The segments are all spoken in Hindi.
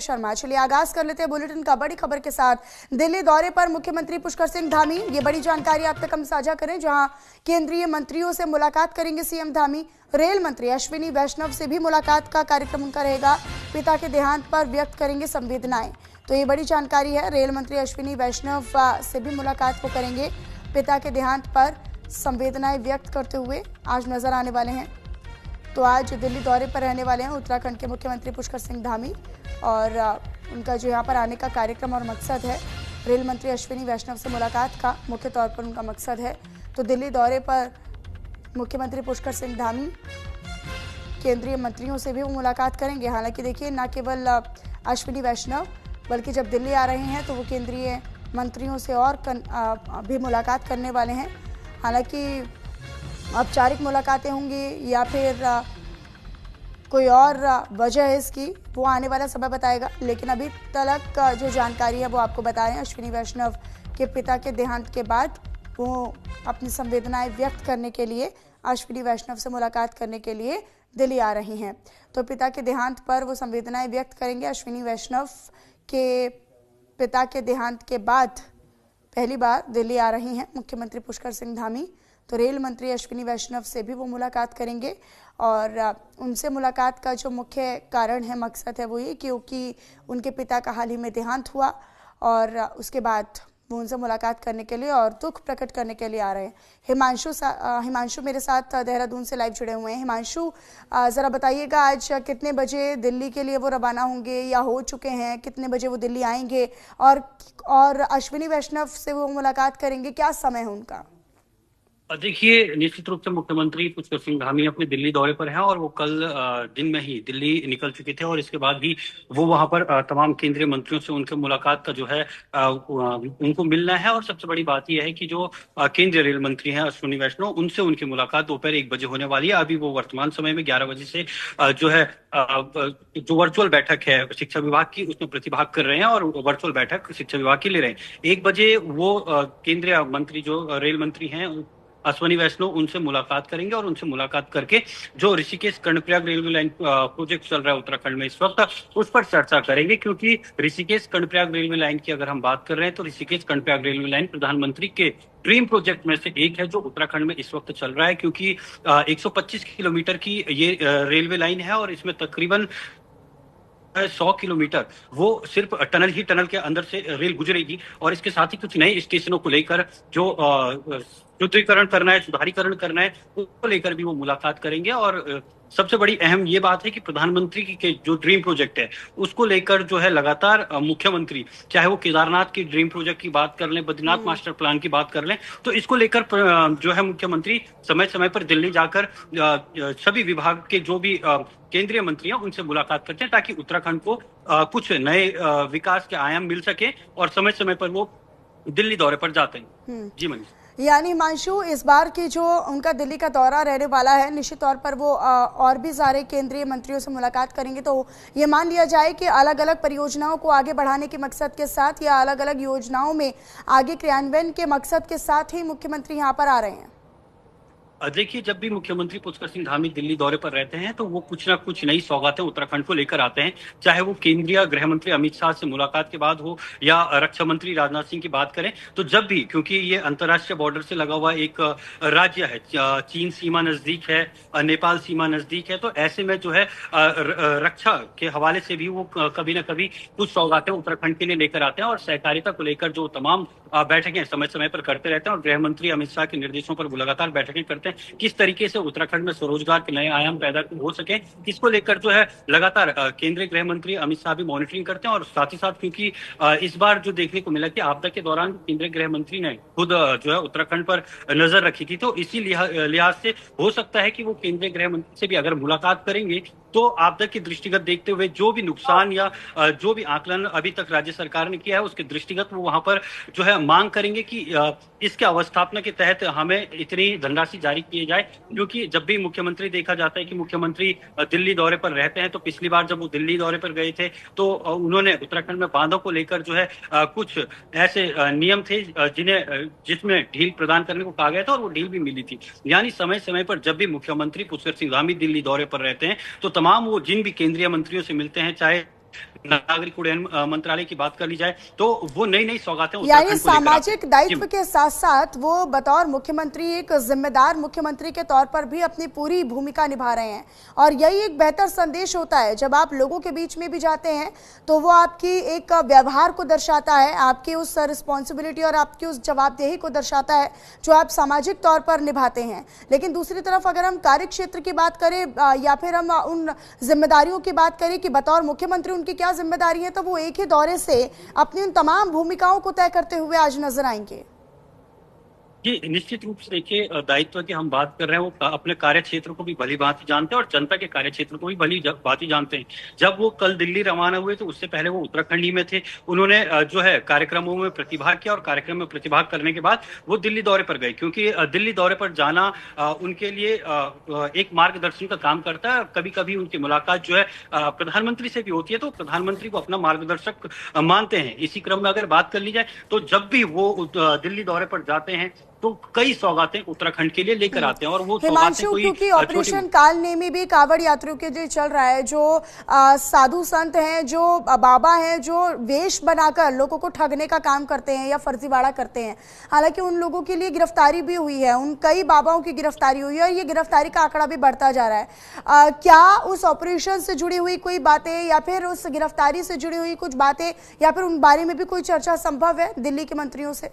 शर्मा। चलिए आगाज कर लेते हैं बुलेटिन का बड़ी खबर के साथ। दिल्ली दौरे पर मुख्यमंत्री पुष्कर सिंह धामी, ये बड़ी जानकारी आप तक हम साझा करें, जहां केंद्रीय मंत्रियों से मुलाकात करेंगे सीएम धामी। रेल मंत्री अश्विनी वैष्णव से भी मुलाकात का कार्यक्रम उनका रहेगा। पिता के देहांत पर व्यक्त करेंगे संवेदनाएं, तो ये बड़ी जानकारी है। रेल मंत्री अश्विनी वैष्णव से भी मुलाकात वो करेंगे। पिता के देहांत पर संवेदनाएं व्यक्त करते हुए आज नजर आने वाले हैं। तो आज दिल्ली दौरे पर रहने वाले हैं उत्तराखंड के मुख्यमंत्री पुष्कर सिंह धामी, और उनका जो यहाँ पर आने का कार्यक्रम और मकसद है, रेल मंत्री अश्विनी वैष्णव से मुलाकात का मुख्य तौर पर उनका मकसद है। तो दिल्ली दौरे पर मुख्यमंत्री पुष्कर सिंह धामी केंद्रीय मंत्रियों से भी वो मुलाकात करेंगे। हालांकि देखिए, न केवल अश्विनी वैष्णव बल्कि जब दिल्ली आ रहे हैं तो वो केंद्रीय मंत्रियों से और भी मुलाकात करने वाले हैं। हालांकि औपचारिक मुलाकातें होंगी या फिर कोई और वजह है इसकी, वो आने वाला समय बताएगा। लेकिन अभी तक जो जानकारी है वो आपको बता रहे हैं। अश्विनी वैष्णव के पिता के देहांत के बाद वो अपनी संवेदनाएं व्यक्त करने के लिए, अश्विनी वैष्णव से मुलाकात करने के लिए दिल्ली आ रही हैं। तो पिता के देहांत पर वो संवेदनाएं व्यक्त करेंगे। अश्विनी वैष्णव के पिता के देहांत के बाद पहली बार दिल्ली आ रही हैं मुख्यमंत्री पुष्कर सिंह धामी। तो रेल मंत्री अश्विनी वैष्णव से भी वो मुलाकात करेंगे, और उनसे मुलाकात का जो मुख्य कारण है, मकसद है, वो ये क्योंकि उनके पिता का हाल ही में देहांत हुआ, और उसके बाद वो उनसे मुलाकात करने के लिए और दुख प्रकट करने के लिए आ रहे हैं। हिमांशु मेरे साथ देहरादून से लाइव जुड़े हुए हैं। हिमांशु, ज़रा बताइएगा आज कितने बजे दिल्ली के लिए वो रवाना होंगे या हो चुके हैं, कितने बजे वो दिल्ली आएंगे, और अश्विनी वैष्णव से वो मुलाकात करेंगे, क्या समय है उनका? देखिए, निश्चित रूप से मुख्यमंत्री पुष्कर सिंह धामी अपने दिल्ली दौरे पर हैं और वो कल दिन में ही दिल्ली निकल चुके थे, और इसके बाद भी वो वहां पर तमाम केंद्रीय मंत्रियों से उनके मुलाकात का जो है उनको मिलना है। और सबसे बड़ी बात यह है कि जो केंद्रीय रेल मंत्री हैं अश्विनी वैष्णव, उनसे उनकी मुलाकात दोपहर 1 बजे होने वाली है। अभी वो वर्तमान समय में 11 बजे से जो है जो वर्चुअल बैठक है शिक्षा विभाग की, उसमें प्रतिभाग कर रहे हैं, और वर्चुअल बैठक शिक्षा विभाग की ले रहे हैं। 1 बजे वो केंद्रीय मंत्री जो रेल मंत्री हैं अश्विनी वैष्णव, उनसे मुलाकात करेंगे, और उनसे मुलाकात करके जो Rishikesh Karnaprayag railway line project चल रहा है उत्तराखंड में इस वक्त, उस पर चर्चा करेंगे। क्योंकि ऋषिकेश कर्णप्रयाग रेलवे लाइन की अगर हम बात कर रहे हैं तो ऋषिकेश कर्णप्रयाग रेलवे लाइन प्रधानमंत्री के ड्रीम प्रोजेक्ट में से एक है जो उत्तराखंड में इस वक्त चल रहा है। क्योंकि 125 किलोमीटर की ये रेलवे लाइन है, और इसमें तकरीबन 100 किलोमीटर वो सिर्फ टनल के अंदर से रेल गुजरेगी, और इसके साथ ही कुछ नए स्टेशनों को लेकर जो सुदृढ़ीकरण करना है, सुधारीकरण करना है, उसको लेकर भी वो मुलाकात करेंगे। और सबसे बड़ी अहम ये बात है कि प्रधानमंत्री के जो ड्रीम प्रोजेक्ट है उसको लेकर जो है लगातार मुख्यमंत्री, चाहे वो केदारनाथ की ड्रीम प्रोजेक्ट की बात कर लें, बद्रीनाथ मास्टर प्लान की बात कर लें, तो इसको लेकर जो है मुख्यमंत्री समय समय पर दिल्ली जाकर सभी विभाग के जो भी केंद्रीय मंत्री हैं उनसे मुलाकात करते हैं, ताकि उत्तराखंड को कुछ नए विकास के आयाम मिल सके, और समय समय पर वो दिल्ली दौरे पर जाते हैं। जी मनीष। यानी हिमांशु, इस बार की जो उनका दिल्ली का दौरा रहने वाला है, निश्चित तौर पर वो और भी सारे केंद्रीय मंत्रियों से मुलाकात करेंगे। तो ये मान लिया जाए कि अलग अलग परियोजनाओं को आगे बढ़ाने के मकसद के साथ, या अलग अलग योजनाओं में आगे क्रियान्वयन के मकसद के साथ ही मुख्यमंत्री यहाँ पर आ रहे हैं। देखिए, जब भी मुख्यमंत्री पुष्कर सिंह धामी दिल्ली दौरे पर रहते हैं तो वो कुछ ना कुछ नई सौगातें उत्तराखंड को लेकर आते हैं। चाहे वो केंद्रीय गृह मंत्री अमित शाह से मुलाकात के बाद हो, या रक्षा मंत्री राजनाथ सिंह की बात करें, तो जब भी, क्योंकि ये अंतर्राष्ट्रीय बॉर्डर से लगा हुआ एक राज्य है, चीन सीमा नजदीक है, नेपाल सीमा नजदीक है, तो ऐसे में जो है रक्षा के हवाले से भी वो कभी ना कभी कुछ सौगातें उत्तराखंड के लिए लेकर आते हैं। और सहकारिता को लेकर जो तमाम बैठकें समय समय पर करते रहते हैं, और गृह मंत्री अमित शाह के निर्देशों पर वो लगातार बैठकें करते हैं, किस तरीके से उत्तराखंड में स्वरोजगार के नए आयाम पैदा हो सके, इसको लेकर जो है लगातार केंद्रीय गृह मंत्री अमित शाह भी मॉनिटरिंग करते हैं। और साथ ही साथ, क्योंकि इस बार जो देखने को मिला कि आपदा के दौरान केंद्रीय गृह मंत्री ने खुद जो है उत्तराखंड पर नजर रखी थी, तो इसी लिहाज से हो सकता है कि वो केंद्रीय गृह मंत्री से भी अगर मुलाकात करेंगे तो आपदा के दृष्टिगत देखते हुए जो भी नुकसान या जो भी आकलन अभी तक राज्य सरकार ने किया है उसके दृष्टिगत वो वहां पर जो है मांग करेंगे कि इसके अवस्थापना के तहत हमें इतनी धनराशि जारी की जाए। क्योंकि जब भी मुख्यमंत्री देखा जाता है कि मुख्यमंत्री दिल्ली दौरे पर रहते हैं, तो पिछली बार जब वो दिल्ली दौरे पर गए थे तो उन्होंने उत्तराखंड में बांधों को लेकर जो है कुछ ऐसे नियम थे जिसमें ढील प्रदान करने को कहा गया था, और वो ढील भी मिली थी। यानी समय समय पर जब भी मुख्यमंत्री पुष्कर सिंह धामी दिल्ली दौरे पर रहते हैं तो तमाम वो जिन भी केंद्रीय मंत्रियों से मिलते हैं, चाहे नागरिक उड्डयन मंत्रालय की बात कर ली जाए तो वो नई नई सौगातें यानी उत्तराखंड को लेकर आते सामाजिक हैं। दायित्व के साथ साथ वो बतौर मुख्यमंत्री एक जिम्मेदार मुख्यमंत्री के तौर पर भी अपनी पूरी भूमिका निभा रहे हैं। और यही एक बेहतर संदेश होता है, जब आप लोगों के बीच में भी जाते हैं तो वो आपकी एक व्यवहार को दर्शाता है, आपकी उस रिस्पॉन्सिबिलिटी और आपकी उस जवाबदेही को दर्शाता है जो आप सामाजिक तौर पर निभाते हैं। लेकिन दूसरी तरफ अगर हम कार्य क्षेत्र की बात करें या फिर हम उन जिम्मेदारियों की बात करें कि बतौर मुख्यमंत्री उनकी क्या जिम्मेदारी है, तो वो एक ही दौरे से अपनी उन तमाम भूमिकाओं को तय करते हुए आज नजर आएंगे। जी, निश्चित रूप से देखिए, दायित्व की हम बात कर रहे हैं, वो अपने कार्य क्षेत्र को भी भली भांति जानते हैं और जनता के कार्य क्षेत्र को भी भली भांति जानते हैं। जब वो कल दिल्ली रवाना हुए तो उससे पहले वो उत्तराखंड ही में थे। उन्होंने जो है कार्यक्रमों में प्रतिभाग किया और कार्यक्रम में प्रतिभाग करने के बाद वो दिल्ली दौरे पर गए, क्योंकि दिल्ली दौरे पर जाना उनके लिए एक मार्गदर्शन का काम करता है। कभी कभी उनकी मुलाकात जो है प्रधानमंत्री से भी होती है, तो प्रधानमंत्री को अपना मार्गदर्शक मानते हैं। इसी क्रम में अगर बात कर ली जाए तो जब भी वो दिल्ली दौरे पर जाते हैं तो कई सौगातें उत्तराखंड के लिए लेकर आते हैं, और वो सौगातें हिमांशु, कोई क्योंकि ऑपरेशन कालनेमी भी कावड़ यात्रियों के लिए चल रहा है, जो साधु संत हैं, जो बाबा हैं, जो वेश बनाकर लोगों को ठगने का काम करते हैं या फर्जीवाड़ा करते हैं। हालांकि उन लोगों के लिए गिरफ्तारी भी हुई है, उन कई बाबाओं की गिरफ्तारी हुई है और ये गिरफ्तारी का आंकड़ा भी बढ़ता जा रहा है। क्या उस ऑपरेशन से जुड़ी हुई कोई बातें या फिर उस गिरफ्तारी से जुड़ी हुई कुछ बातें या फिर उन बारे में भी कोई चर्चा संभव है दिल्ली के मंत्रियों से?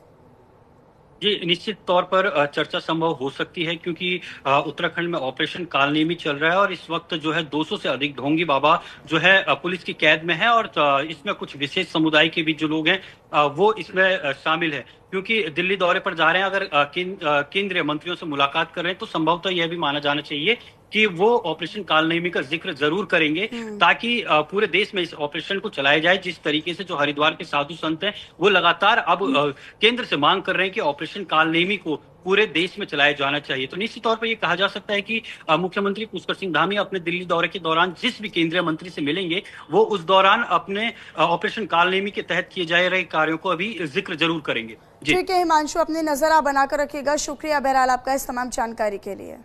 जी, निश्चित तौर पर चर्चा संभव हो सकती है, क्योंकि उत्तराखंड में ऑपरेशन कालनेमी चल रहा है और इस वक्त जो है 200 से अधिक ढोंगी बाबा जो है पुलिस की कैद में है, और इसमें कुछ विशेष समुदाय के भी जो लोग हैं वो इसमें शामिल है। क्योंकि दिल्ली दौरे पर जा रहे हैं, अगर केंद्रीय मंत्रियों से मुलाकात कर रहे हैं तो संभवतः यह भी माना जाना चाहिए कि वो ऑपरेशन कालनेमी का जिक्र जरूर करेंगे, ताकि पूरे देश में इस ऑपरेशन को चलाया जाए। जिस तरीके से जो हरिद्वार के साधु संत हैं वो लगातार अब केंद्र से मांग कर रहे हैं कि ऑपरेशन कालनेमी को पूरे देश में चलाया जाना चाहिए। तो निश्चित तौर पर यह कहा जा सकता है कि मुख्यमंत्री पुष्कर सिंह धामी अपने दिल्ली दौरे के दौरान जिस भी केंद्रीय मंत्री से मिलेंगे वो उस दौरान अपने ऑपरेशन कालनेमी के तहत किए जा रहे कार्यों को अभी जिक्र जरूर करेंगे। ठीक है हिमांशु, अपनी नजर आप बनाकर रखिएगा। शुक्रिया बहरहाल आपका इस तमाम जानकारी के लिए।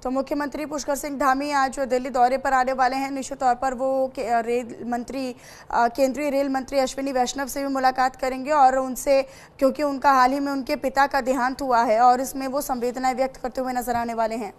तो मुख्यमंत्री पुष्कर सिंह धामी आज दिल्ली दौरे पर आने वाले हैं। निश्चित तौर पर वो केंद्रीय रेल मंत्री अश्विनी वैष्णव से भी मुलाकात करेंगे और उनसे, क्योंकि उनका हाल ही में उनके पिता का देहांत हुआ है और इसमें वो संवेदनाएं व्यक्त करते हुए नजर आने वाले हैं।